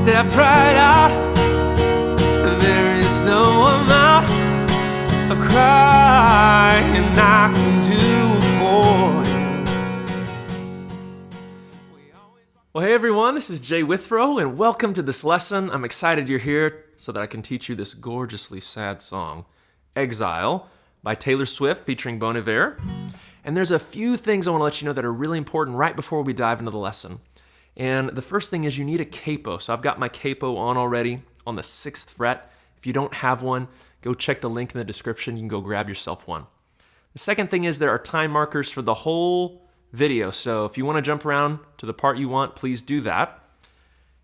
Step right out. There is no amount of crying I can do for you. Well, hey everyone, this is Jay Withrow, and welcome to this lesson. I'm excited you're here so that I can teach you this gorgeously sad song, Exile, by Taylor Swift featuring Iver. And there's a few things I want to let you know that are really important right before we dive into the lesson. And the first thing is you need a capo. So I've got my capo on already on the 6th fret. If you don't have one, go check the link in the description. You can go grab yourself one. The second thing is there are time markers for the whole video. So if you want to jump around to the part you want, please do that.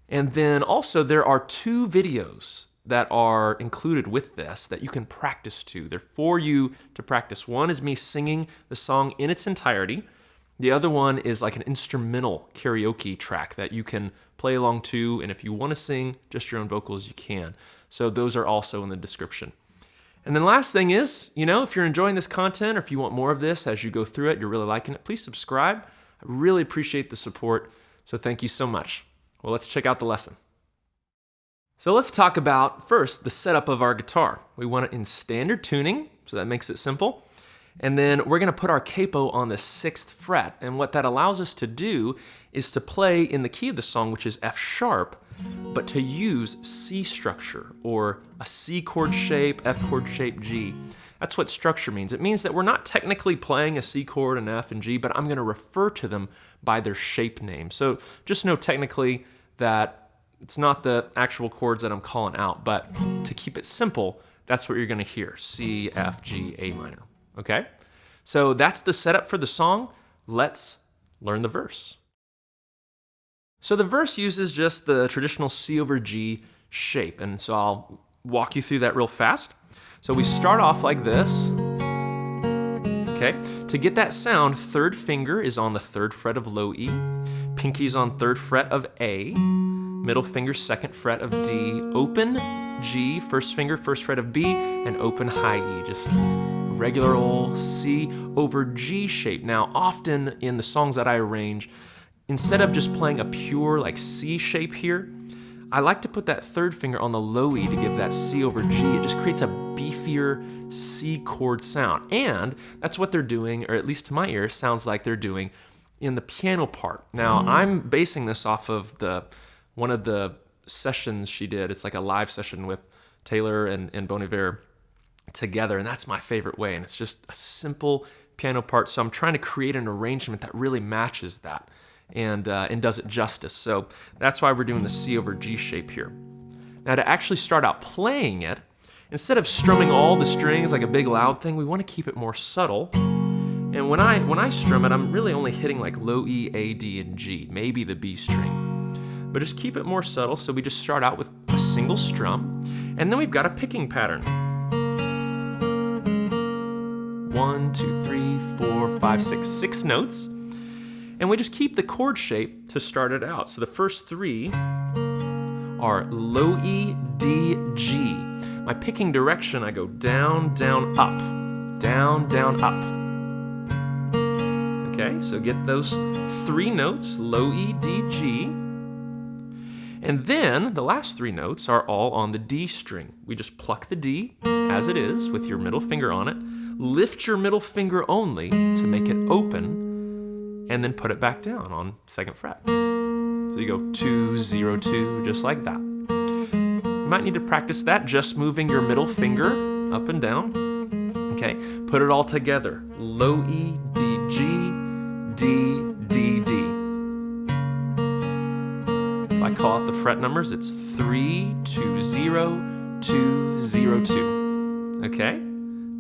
And then also there are 2 videos that are included with this that you can practice to. They're for you to practice. One is me singing the song in its entirety. The other one is like an instrumental karaoke track that you can play along to, and if you want to sing just your own vocals, you can. So those are also in the description. And then last thing is, if you're enjoying this content or if you want more of this as you go through it, you're really liking it, please subscribe. I really appreciate the support, so thank you so much. Well, let's check out the lesson. So let's talk about, first, the setup of our guitar. We want it in standard tuning, so that makes it simple. And then we're going to put our capo on the 6th fret. And what that allows us to do is to play in the key of the song, which is F sharp, but to use C structure, or a C chord shape, F chord shape, G. That's what structure means. It means that we're not technically playing a C chord, an F, and G, but I'm going to refer to them by their shape name. So just know technically that it's not the actual chords that I'm calling out, but to keep it simple, that's what you're gonna hear, C, F, G, A minor, okay? So that's the setup for the song. Let's learn the verse. So the verse uses just the traditional C over G shape, and so I'll walk you through that real fast. So we start off like this, okay? To get that sound, 3rd finger is on the 3rd fret of low E, pinky's on 3rd fret of A, middle finger 2nd fret of D, open G, 1st finger 1st fret of B, and open high E, just regular old C over G shape. Now, often in the songs that I arrange, instead of just playing a pure like C shape here, I like to put that 3rd finger on the low E to give that C over G. It just creates a beefier C chord sound. And that's what they're doing, or at least to my ear, sounds like they're doing in the piano part. Now, I'm basing this off of one of the sessions she did. It's like a live session with Taylor and Bon Iver together, and that's my favorite way. And it's just a simple piano part. So I'm trying to create an arrangement that really matches that and does it justice. So that's why we're doing the C over G shape here. Now to actually start out playing it, instead of strumming all the strings like a big loud thing, we want to keep it more subtle. And when I strum it, I'm really only hitting like low E, A, D, and G, maybe the B string. But just keep it more subtle, so we just start out with a single strum, and then we've got a picking pattern. 1, 2, 3, 4, 5, 6 notes. And we just keep the chord shape to start it out. So the first 3 are low E, D, G. My picking direction, I go down, down, up. Down, down, up. Okay, so get those 3 notes, low E, D, G. And then the last 3 notes are all on the D string. We just pluck the D as it is with your middle finger on it, lift your middle finger only to make it open, and then put it back down on 2nd fret. So you go 2, 0, 2, just like that. You might need to practice that, just moving your middle finger up and down. Okay, put it all together. Low E, D, G, D, D, D. If I call out the fret numbers, it's 3, 2, 0, 2, 0, 2. Okay?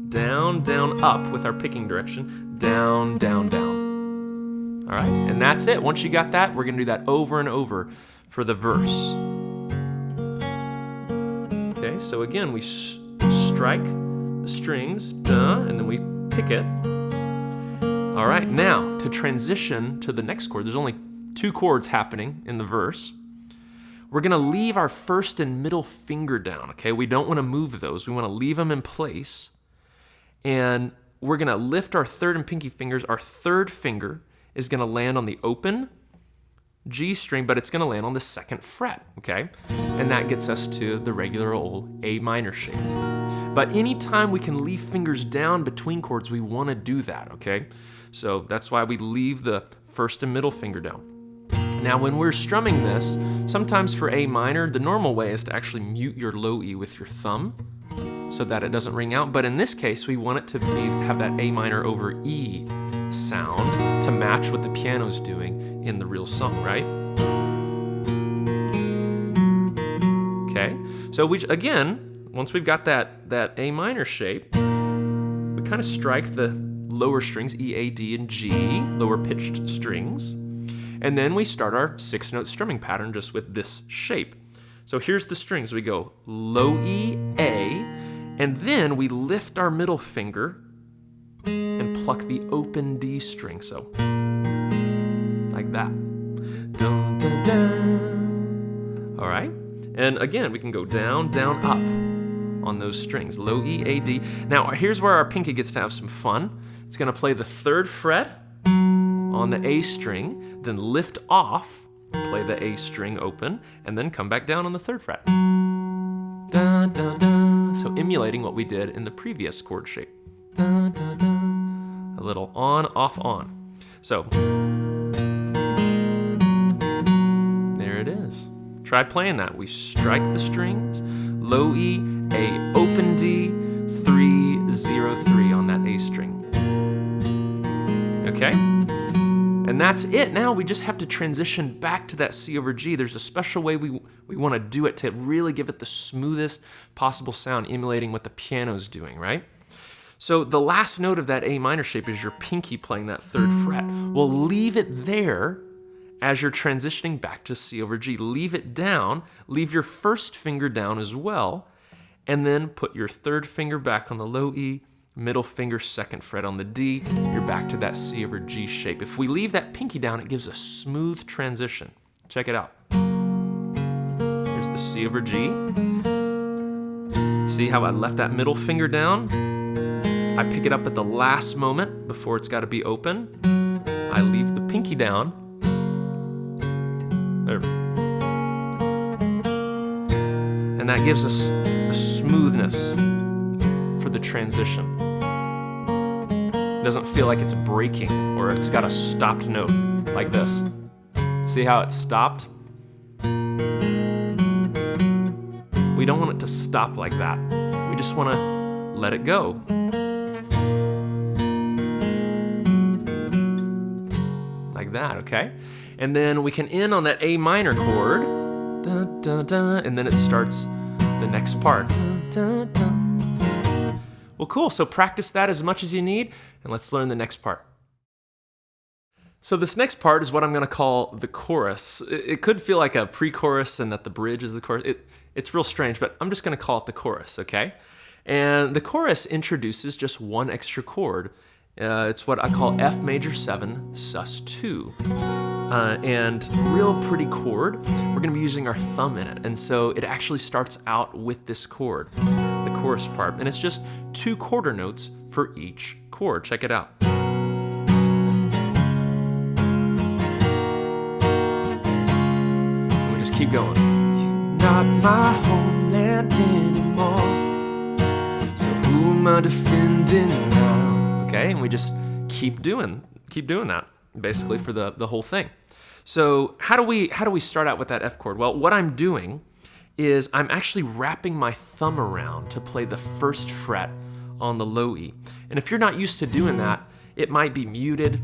Down, down, up with our picking direction. Down, down, down. All right, and that's it. Once you got that, we're gonna do that over and over for the verse. Okay, so again, we strike the strings, duh, and then we pick it. All right, now to transition to the next chord, there's only 2 chords happening in the verse. We're gonna leave our 1st and middle finger down, okay? We don't wanna move those. We wanna leave them in place. And we're gonna lift our 3rd and pinky fingers. Our 3rd finger is gonna land on the open G string, but it's going to land on the 2nd fret, okay? And that gets us to the regular old A minor shape. But anytime we can leave fingers down between chords, we want to do that, okay? So that's why we leave the first and middle finger down. Now, when we're strumming this, sometimes for A minor, the normal way is to actually mute your low E with your thumb so that it doesn't ring out. But in this case, we want it to have that A minor over E sound to match what the piano's doing in the real song, right? Okay, so once we've got that A minor shape, we kind of strike the lower strings, E, A, D, and G, lower pitched strings, and then we start our 6-note strumming pattern just with this shape. So here's the strings. We go low E, A, and then we lift our middle finger and pluck the open D string, so like that. Dun, dun, dun. All right, and again, we can go down, down, up on those strings, low E, A, D. Now, here's where our pinky gets to have some fun. It's gonna play the 3rd fret on the A string, then lift off, play the A string open, and then come back down on the 3rd fret. Dun, dun, dun. So emulating what we did in the previous chord shape. Dun, dun, dun. A little on, off, on. So, there it is. Try playing that. We strike the strings, low E, A, open D, 3, 0, 3 on that A string. Okay? And that's it. Now we just have to transition back to that C over G. There's a special way we want to do it to really give it the smoothest possible sound, emulating what the piano's doing, right? So the last note of that A minor shape is your pinky playing that 3rd fret. Well, leave it there as you're transitioning back to C over G. Leave it down, leave your first finger down as well, and then put your 3rd finger back on the low E, middle finger 2nd fret on the D, you're back to that C over G shape. If we leave that pinky down, it gives a smooth transition. Check it out. Here's the C over G. See how I left that middle finger down? I pick it up at the last moment before it's got to be open. I leave the pinky down. There. And that gives us the smoothness for the transition. It doesn't feel like it's breaking or it's got a stopped note like this. See how it stopped? We don't want it to stop like that. We just want to let it go. Like that, okay? And then we can end on that A minor chord, dun, dun, dun, and then it starts the next part. Dun, dun, dun. Well, cool, so practice that as much as you need, and let's learn the next part. So this next part is what I'm gonna call the chorus. It could feel like a pre-chorus and that the bridge is the chorus. It's real strange, but I'm just gonna call it the chorus, okay? And the chorus introduces just one extra chord. It's what I call F major 7 sus 2. And real pretty chord. We're gonna be using our thumb in it. And so it actually starts out with this chord, the chorus part. And it's just 2 quarter notes for each chord. Check it out. And we just keep going. Not my homeland anymore, so who am I defending now? Okay, and we just keep doing that basically for the whole thing. So how do we start out with that F chord? Well, what I'm doing is I'm actually wrapping my thumb around to play the 1st fret on the low E. And if you're not used to doing that, it might be muted,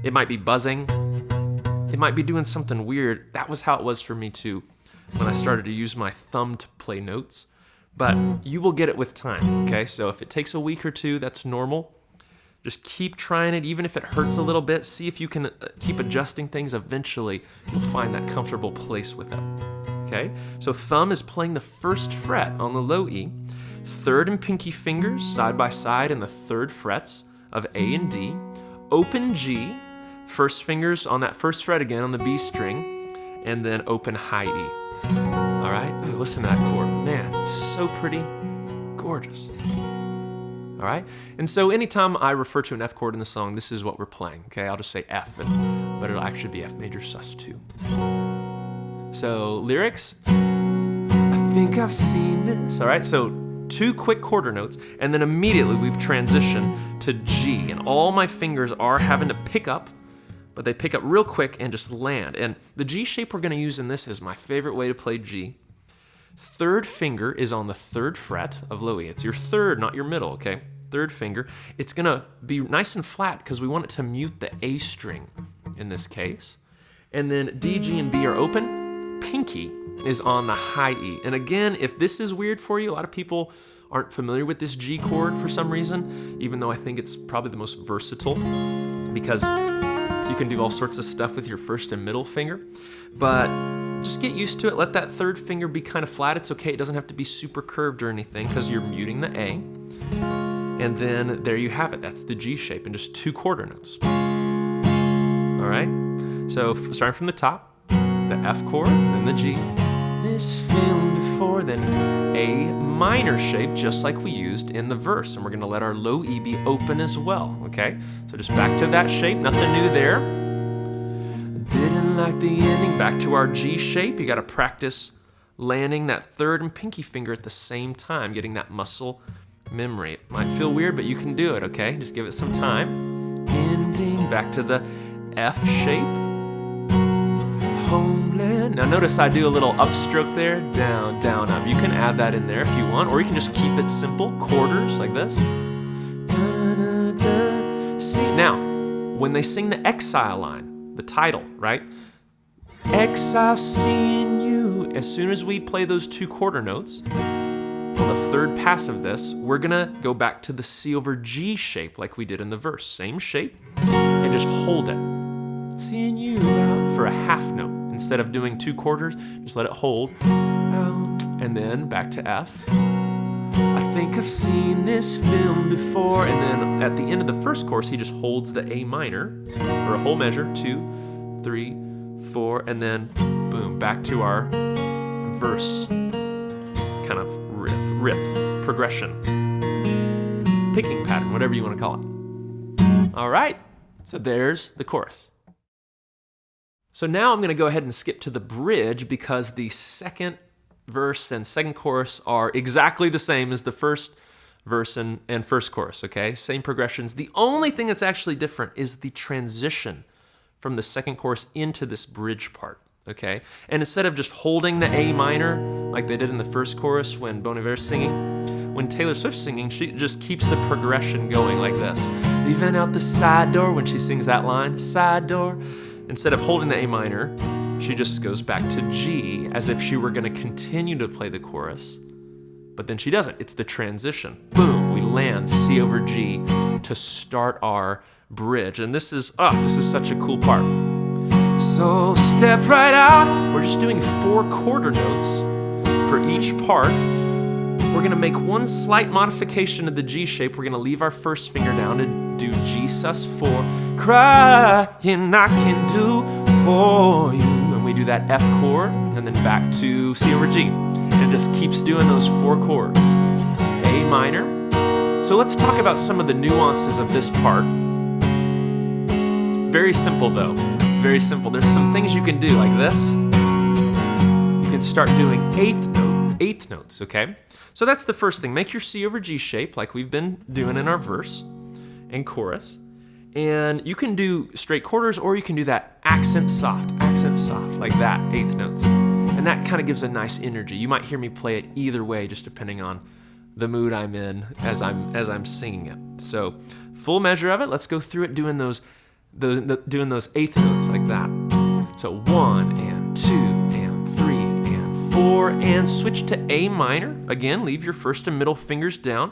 it might be buzzing, it might be doing something weird. That was how it was for me too when I started to use my thumb to play notes. But you will get it with time, okay? So if it takes a week or 2, that's normal. Just keep trying it, even if it hurts a little bit. See if you can keep adjusting things. Eventually, you'll find that comfortable place with it, okay? So thumb is playing the 1st fret on the low E. 3rd and pinky fingers side by side in the 3rd frets of A and D. Open G, 1st fingers on that 1st fret again on the B string, and then open high E. All right, ooh, listen to that chord. Man, so pretty, gorgeous. All right, and so anytime I refer to an F chord in the song, this is what we're playing, okay? I'll just say F, but it'll actually be F major sus2. So lyrics, I think I've seen this. All right, so 2 quick quarter notes, and then immediately we've transitioned to G, and all my fingers are having to pick up, but they pick up real quick and just land. And the G shape we're gonna use in this is my favorite way to play G. 3rd finger is on the 3rd fret of low E. It's your 3rd, not your middle, okay? 3rd finger. It's gonna be nice and flat because we want it to mute the A string in this case. And then D, G, and B are open. Pinky is on the high E. And again, if this is weird for you, a lot of people aren't familiar with this G chord for some reason, even though I think it's probably the most versatile because you can do all sorts of stuff with your 1st and middle finger. But just get used to it. Let that 3rd finger be kind of flat. It's okay. It doesn't have to be super curved or anything because you're muting the A. And then there you have it. That's the G shape in just 2 quarter notes. All right? So starting from the top, the F chord, then the G. This film before, then A minor shape, just like we used in the verse. And we're gonna let our low E be open as well, okay? So just back to that shape, nothing new there. Didn't like the ending, back to our G shape. You gotta practice landing that 3rd and pinky finger at the same time, getting that muscle memory. It might feel weird, but you can do it, okay? Just give it some time. Ending, back to the F shape. Homeland. Now notice I do a little upstroke there, down, down, up. You can add that in there if you want, or you can just keep it simple, quarters like this. See, now, when they sing the Exile line, the title, right? Exile, seeing you. As soon as we play those 2 quarter notes, on the 3rd pass of this, we're gonna go back to the C over G shape like we did in the verse. Same shape, and just hold it. Seeing you out for a half note. Instead of doing 2 quarters, just let it hold. And then back to F. I think I've seen this film before. And then at the end of the 1st chorus, he just holds the A minor for a whole measure. 2, 3, 4, and then boom, back to our verse kind of riff, progression, picking pattern, whatever you want to call it. All right, so there's the chorus. So now I'm going to go ahead and skip to the bridge because the 2nd verse and 2nd chorus are exactly the same as the 1st verse and 1st chorus, okay? Same progressions. The only thing that's actually different is the transition from the 2nd chorus into this bridge part, okay? And instead of just holding the A minor like they did in the 1st chorus when Bon Iver's singing, when Taylor Swift's singing, she just keeps the progression going like this. Leaving out the side door when she sings that line, side door. Instead of holding the A minor, she just goes back to G as if she were going to continue to play the chorus, but then she doesn't. It's the transition. Boom, we land C over G to start our bridge. And this is such a cool part. So step right out. We're just doing 4 quarter notes for each part. We're going to make one slight modification of the G shape. We're going to leave our 1st finger down and do G sus4. Crying I can do for you. And we do that F chord and then back to C over G. And it just keeps doing those 4 chords. A minor. So let's talk about some of the nuances of this part. It's very simple though. Very simple. There's some things you can do like this. You can start doing 8th notes, okay? So that's the first thing. Make your C over G shape like we've been doing in our verse and chorus. And you can do straight quarters or you can do that accent soft, like that, 8th notes. And that kind of gives a nice energy. You might hear me play it either way, just depending on the mood I'm in as I'm singing it. So full measure of it. Let's go through it doing those 8th notes like that. So 1 and 2 and 3 and 4 and switch to A minor. Again, leave your 1st and middle fingers down.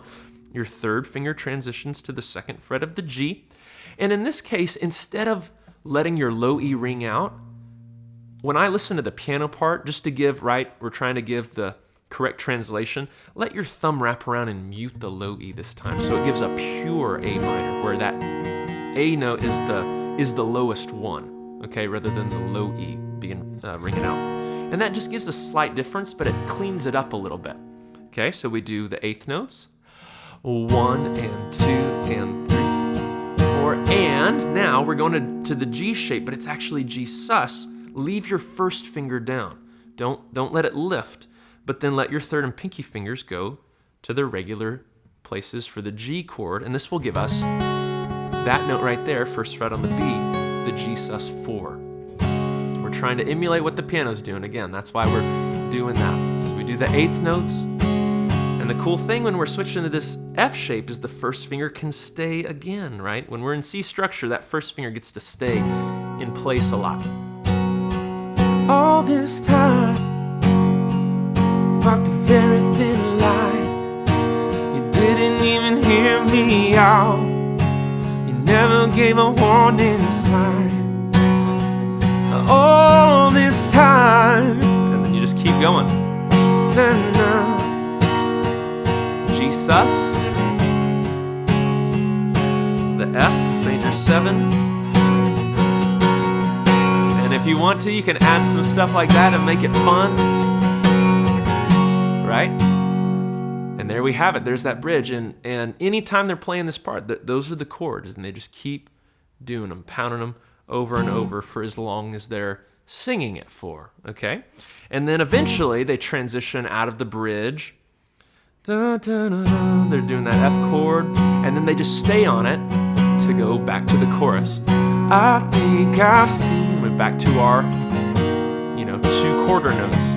Your 3rd finger transitions to the 2nd fret of the G. And in this case, instead of letting your low E ring out, when I listen to the piano part, just to give, right, we're trying to give the correct translation, let your thumb wrap around and mute the low E this time. So it gives a pure A minor, where that A note is the lowest one, okay, rather than the low E being ringing out. And that just gives a slight difference, but it cleans it up a little bit. Okay, so we do the 8th notes. 1 and 2 and 3, 4 4, and now we're going to the G shape, but it's actually G sus. Leave your first finger down. Don't let it lift, but then let your third and pinky fingers go to their regular places for the G chord, and this will give us that note right there, first fret on the B, the G sus 4. We're trying to emulate what the piano's doing. Again, that's why we're doing that. So we do the eighth notes, and the cool thing when we're switching to this F shape is the first finger can stay again, right? When we're in C structure, that first finger gets to stay in place a lot. All this time, walked a very thin line. You didn't even hear me out. You never gave a warning sign. All this time, and then you just keep going. G sus, the F major 7. And if you want to, you can add some stuff like that and make it fun, right? And there we have it. There's that bridge. And anytime they're playing this part, those are the chords, and they just keep doing them, pounding them over and over for as long as they're singing it for, okay? And then eventually they transition out of the bridge. They're doing that F chord, and then they just stay on it to go back to the chorus. I think I've seen, went back to our, 2 quarter notes.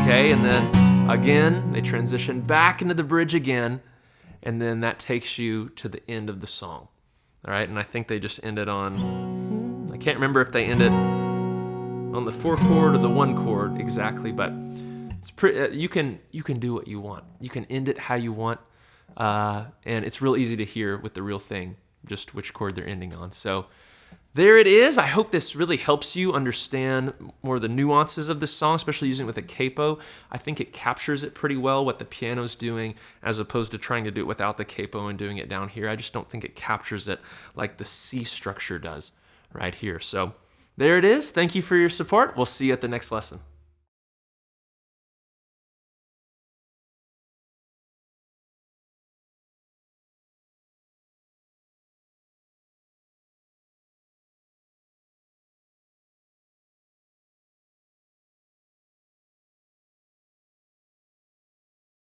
Okay, and then again, they transition back into the bridge again, and then that takes you to the end of the song. All right, and I think they just ended on, I can't remember if they ended on the 4 chord or the 1 chord exactly, but it's pretty, you can do what you want. You can end it how you want, and it's real easy to hear with the real thing, just which chord they're ending on. So there it is. I hope this really helps you understand more of the nuances of this song, especially using it with a capo. I think it captures it pretty well, what the piano's doing, as opposed to trying to do it without the capo and doing it down here. I just don't think it captures it like the C structure does right here. So there it is. Thank you for your support. We'll see you at the next lesson.